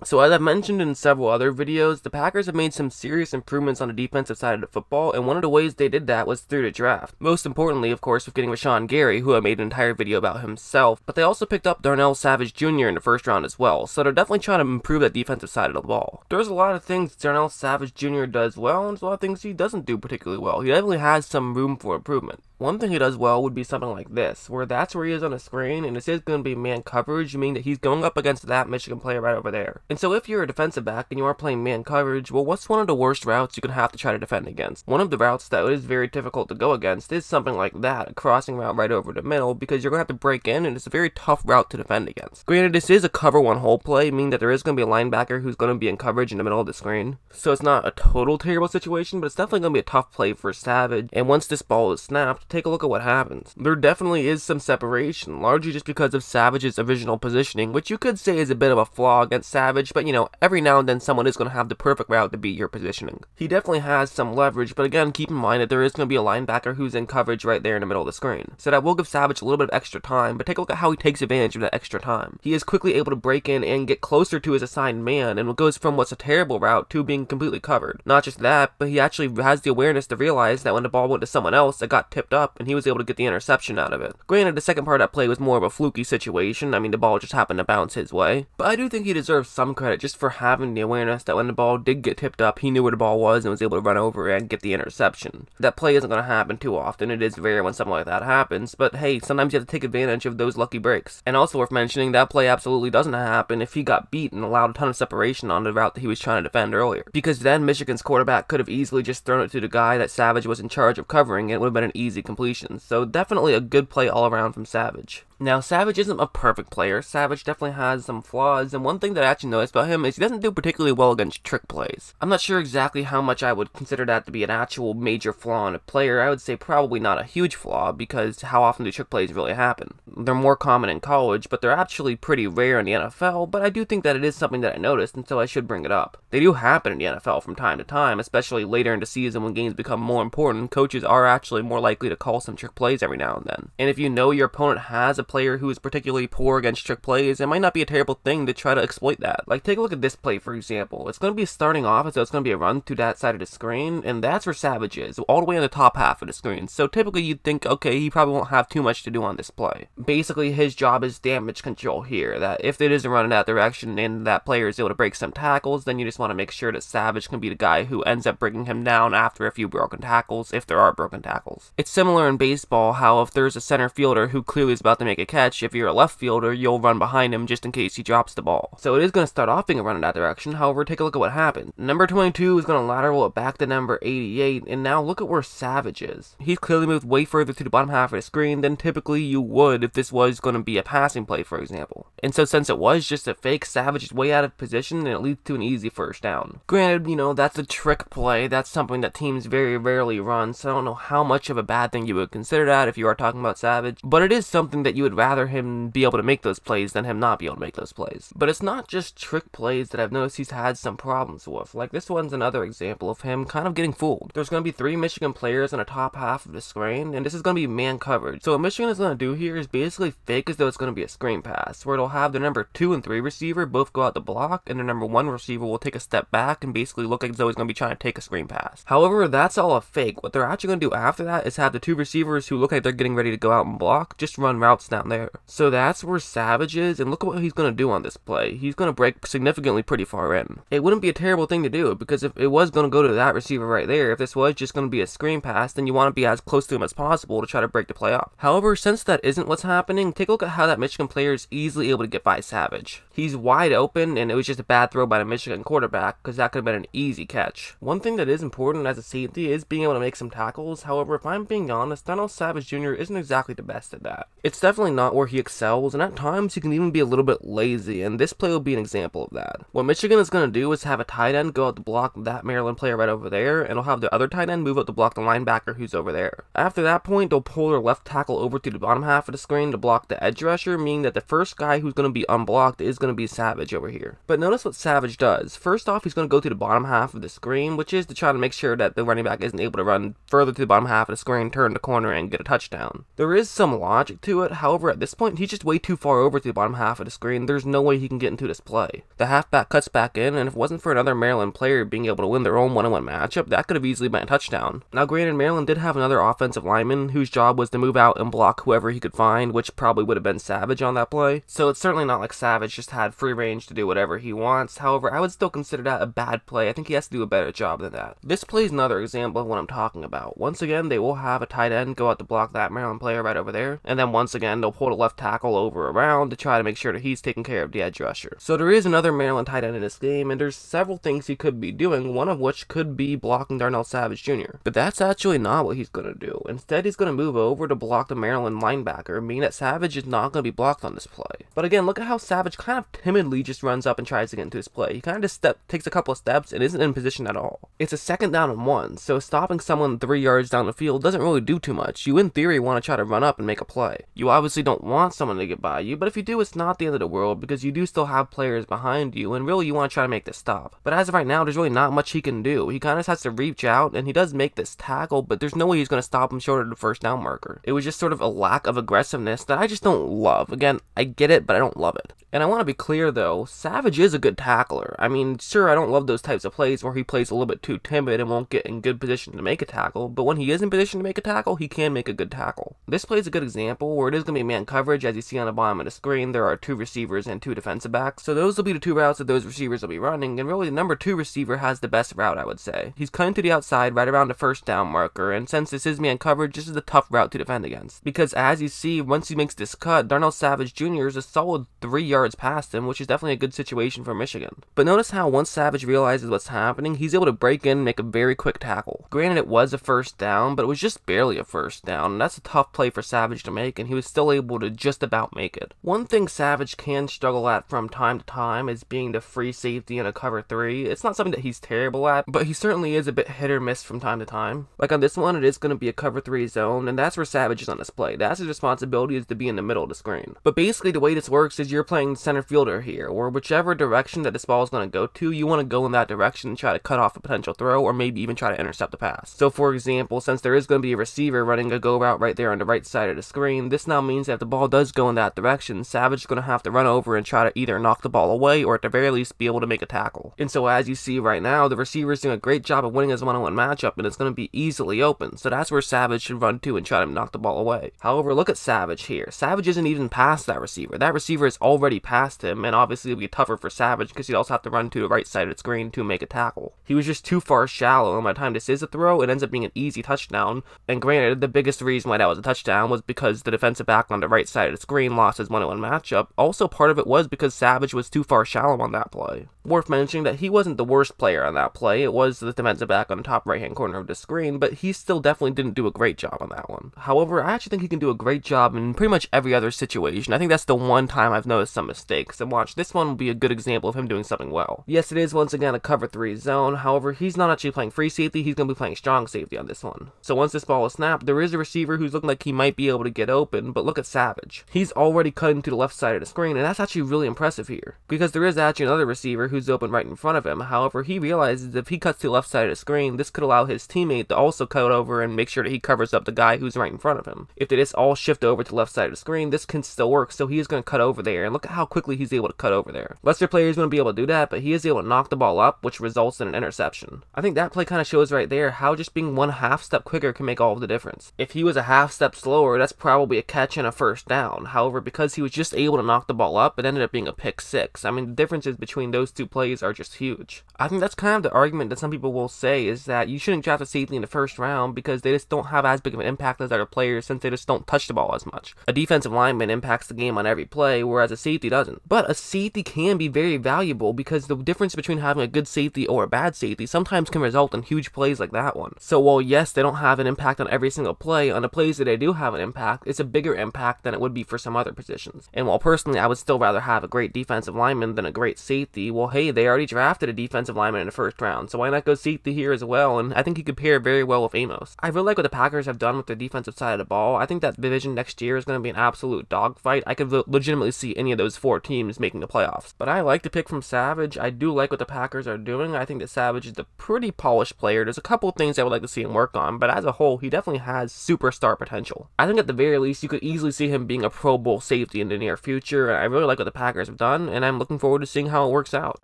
So as I've mentioned in several other videos, the Packers have made some serious improvements on the defensive side of the football, and one of the ways they did that was through the draft. Most importantly, of course, with getting Rashawn Gary, who I made an entire video about himself, but they also picked up Darnell Savage Jr. in the first round as well, so they're definitely trying to improve that defensive side of the ball. There's a lot of things Darnell Savage Jr. does well, and there's a lot of things he doesn't do particularly well. He definitely has some room for improvement. One thing he does well would be something like this, where that's where he is on the screen, and this is going to be man coverage, meaning that he's going up against that Michigan player right over there. And so if you're a defensive back and you are playing man coverage, well, what's one of the worst routes you can have to try to defend against? One of the routes that is very difficult to go against is something like that, a crossing route right over the middle, because you're going to have to break in, and it's a very tough route to defend against. Granted, this is a cover one hole play, meaning that there is going to be a linebacker who's going to be in coverage in the middle of the screen. So it's not a total terrible situation, but it's definitely going to be a tough play for Savage, and once this ball is snapped, take a look at what happens. There definitely is some separation, largely just because of Savage's original positioning, which you could say is a bit of a flaw against Savage, but you know, every now and then someone is going to have the perfect route to beat your positioning. He definitely has some leverage, but again, keep in mind that there is going to be a linebacker who's in coverage right there in the middle of the screen. So that will give Savage a little bit of extra time, but take a look at how he takes advantage of that extra time. He is quickly able to break in and get closer to his assigned man, and goes from what's a terrible route to being completely covered. Not just that, but he actually has the awareness to realize that when the ball went to someone else, it got tipped up, and he was able to get the interception out of it. Granted, the second part of that play was more of a fluky situation. I mean, the ball just happened to bounce his way. But I do think he deserves some credit just for having the awareness that when the ball did get tipped up, he knew where the ball was and was able to run over and get the interception. That play isn't going to happen too often. It is rare when something like that happens, but hey, sometimes you have to take advantage of those lucky breaks. And also worth mentioning, that play absolutely doesn't happen if he got beat and allowed a ton of separation on the route that he was trying to defend earlier. Because then Michigan's quarterback could have easily just thrown it to the guy that Savage was in charge of covering, and it would have been an easy completion. So definitely a good play all around from Savage. Now, Savage isn't a perfect player. Savage definitely has some flaws, and one thing that I actually noticed about him is he doesn't do particularly well against trick plays. I'm not sure exactly how much I would consider that to be an actual major flaw in a player. I would say probably not a huge flaw, because how often do trick plays really happen? They're more common in college, but they're actually pretty rare in the NFL, but I do think that it is something that I noticed, and so I should bring it up. They do happen in the NFL from time to time, especially later in the season when games become more important. Coaches are actually more likely to call some trick plays every now and then. And if you know your opponent has a player who is particularly poor against trick plays, it might not be a terrible thing to try to exploit that. Like, take a look at this play, for example. It's going to be starting off, so it's going to be a run to that side of the screen, and that's where Savage is, all the way on the top half of the screen. So typically you'd think, okay, he probably won't have too much to do on this play. Basically, his job is damage control here, that if it is a run in that direction and that player is able to break some tackles, then you just want to make sure that Savage can be the guy who ends up bringing him down after a few broken tackles, if there are broken tackles. It's similar in baseball, how if there's a center fielder who clearly is about to make a catch, if you're a left fielder, you'll run behind him just in case he drops the ball. So it is going to start off being a run in that direction. However, take a look at what happened. Number 22 is going to lateral it back to number 88, and now look at where Savage is. He's clearly moved way further to the bottom half of the screen than typically you would if this was going to be a passing play, for example. And so since it was just a fake, Savage is way out of position, and it leads to an easy first down. Granted, you know, that's a trick play. That's something that teams very rarely run, so I don't know how much of a bad thing you would consider that if you are talking about Savage, but it is something that you would rather him be able to make those plays than him not be able to make those plays. But it's not just trick plays that I've noticed he's had some problems with. Like, this one's another example of him kind of getting fooled. There's going to be 3 Michigan players on the top half of the screen, and this is going to be man coverage. So what Michigan is going to do here is basically fake as though it's going to be a screen pass, where it'll have the number 2 and 3 receiver both go out the block, and the number 1 receiver will take a step back and basically look as though he's going to be trying to take a screen pass. However, that's all a fake. What they're actually going to do after that is have the 2 receivers who look like they're getting ready to go out and block just run routes down there. So that's where Savage is, and look at what he's going to do on this play. He's going to break significantly pretty far in. It wouldn't be a terrible thing to do, because if it was going to go to that receiver right there, if this was just going to be a screen pass, then you want to be as close to him as possible to try to break the play off. However, since that isn't what's happening, take a look at how that Michigan player is easily able to get by Savage. He's wide open, and it was just a bad throw by the Michigan quarterback, because that could have been an easy catch. One thing that is important as a safety is being able to make some tackles. However, if I'm being honest, Darnell Savage Jr. isn't exactly the best at that. It's definitely not where he excels, and at times he can even be a little bit lazy, and this play will be an example of that. What Michigan is going to do is have a tight end go out to block that Maryland player right over there, and they'll have the other tight end move out to block the linebacker who's over there. After that point, they'll pull their left tackle over to the bottom half of the screen to block the edge rusher, meaning that the first guy who's going to be unblocked is going to be Savage over here. But notice what Savage does. First off, he's going to go to the bottom half of the screen, which is to try to make sure that the running back isn't able to run further to the bottom half of the screen, turn the corner, and get a touchdown. There is some logic to it, However, at this point, he's just way too far over to the bottom half of the screen. There's no way he can get into this play. The halfback cuts back in, and if it wasn't for another Maryland player being able to win their own one-on-one matchup, that could have easily been a touchdown. Now granted, Maryland did have another offensive lineman whose job was to move out and block whoever he could find, which probably would have been Savage on that play. So it's certainly not like Savage just had free range to do whatever he wants. However, I would still consider that a bad play. I think he has to do a better job than that. This play is another example of what I'm talking about. Once again, they will have a tight end go out to block that Maryland player right over there, and then once again, they'll pull the left tackle over around to try to make sure that he's taking care of the edge rusher. So there is another Maryland tight end in this game, and there's several things he could be doing, one of which could be blocking Darnell Savage Jr. But that's actually not what he's going to do. Instead, he's going to move over to block the Maryland linebacker, meaning that Savage is not going to be blocked on this play. But again, look at how Savage kind of timidly just runs up and tries to get into his play. He kind of just takes a couple of steps and isn't in position at all. It's a 2nd down and 1, so stopping someone 3 yards down the field doesn't really do too much. You in theory want to try to run up and make a play. You obviously don't want someone to get by you, but if you do, it's not the end of the world because you do still have players behind you, and really you want to try to make this stop. But as of right now, there's really not much he can do. He kind of has to reach out, and he does make this tackle, but there's no way he's going to stop him short of the first down marker. It was just sort of a lack of aggressiveness that I just don't love. Again, I get it, but I don't love it. And I want to be clear though, Savage is a good tackler. I mean, sure, I don't love those types of plays where he plays a little bit too timid and won't get in good position to make a tackle, but when he is in position to make a tackle, he can make a good tackle. This play is a good example where it is going to be man coverage. As you see on the bottom of the screen, there are 2 receivers and 2 defensive backs, so those will be the 2 routes that those receivers will be running, and really the number 2 receiver has the best route, I would say. He's cutting to the outside right around the first down marker, and since this is man coverage, this is a tough route to defend against, because as you see, once he makes this cut, Darnell Savage Jr. is a solid 3 yards past him, which is definitely a good situation for Michigan. But notice how once Savage realizes what's happening, he's able to break in and make a very quick tackle. Granted, it was a first down, but it was just barely a first down, and that's a tough play for Savage to make, and he was still able to just about make it. One thing Savage can struggle at from time to time is being the free safety in a cover 3. It's not something that he's terrible at, but he certainly is a bit hit or miss from time to time. Like on this one, it is going to be a cover 3 zone, and that's where Savage is on display. That's his responsibility, is to be in the middle of the screen. But basically the way this works is you're playing center fielder here, or whichever direction that this ball is going to go to, you want to go in that direction and try to cut off a potential throw, or maybe even try to intercept the pass. So for example, since there is going to be a receiver running a go route right there on the right side of the screen, this now means that if the ball does go in that direction, Savage is going to have to run over and try to either knock the ball away or at the very least be able to make a tackle. And so as you see right now, the receiver is doing a great job of winning his one-on-one matchup, and it's going to be easily open. So that's where Savage should run to and try to knock the ball away. However, look at Savage here. Savage isn't even past that receiver. That receiver is already past him, and obviously it'll be tougher for Savage because he'd also have to run to the right side of the screen to make a tackle. He was just too far shallow, and by the time this is a throw, it ends up being an easy touchdown. And granted, the biggest reason why that was a touchdown was because the defensive back on the right side of the screen lost his one-on-one matchup. Also, part of it was because Savage was too far shallow on that play. Worth mentioning that he wasn't the worst player on that play. It was the defensive back on the top right-hand corner of the screen, but he still definitely didn't do a great job on that one. However, I actually think he can do a great job in pretty much every other situation. I think that's the one time I've noticed some mistakes, and watch, this one will be a good example of him doing something well. Yes, it is once again a cover 3 zone. However, he's not actually playing free safety, he's going to be playing strong safety on this one. So once this ball is snapped, there is a receiver who's looking like he might be able to get open, but look at Savage. He's already cutting to the left side of the screen, and that's actually really impressive here, because there is actually another receiver who's open right in front of him. However, he realizes if he cuts to the left side of the screen, this could allow his teammate to also cut over and make sure that he covers up the guy who's right in front of him. If they just all shift over to the left side of the screen, this can still work, so he is going to cut over there, and look at how quickly he's able to cut over there. Lesser players wouldn't be able to do that, but he is able to knock the ball up, which results in an interception. I think that play kind of shows right there how just being one half step quicker can make all of the difference. If he was a half step slower, that's probably a catch and a first down. However, because he was just able to knock the ball up, it ended up being a pick 6. I mean, the differences between those two plays are just huge. I think that's kind of the argument that some people will say, is that you shouldn't draft a safety in the first round because they just don't have as big of an impact as other players, since they just don't touch the ball as much. A defensive lineman impacts the game on every play, whereas a safety doesn't. But a safety can be very valuable because the difference between having a good safety or a bad safety sometimes can result in huge plays like that one. So while yes, they don't have an impact on every single play, on the plays that they do have an impact, it's a bigger impact than it would be for some other positions. And while personally I would still rather have a great defensive lineman than a great safety, well hey, they already drafted a defensive lineman in the first round, so why not go safety here as well? And I think he could pair very well with Amos. I really like what the Packers have done with the defensive side of the ball. I think that division next year is going to be an absolute dogfight. I could legitimately see any of those 4 teams making the playoffs. But I like the pick from Savage. I do like what the Packers are doing. I think that Savage is a pretty polished player. There's a couple of things I would like to see him work on, but as a whole, he definitely has superstar potential. I think at the very least, you could easily easily see him being a Pro Bowl safety in the near future. I really like what the Packers have done, and I'm looking forward to seeing how it works out.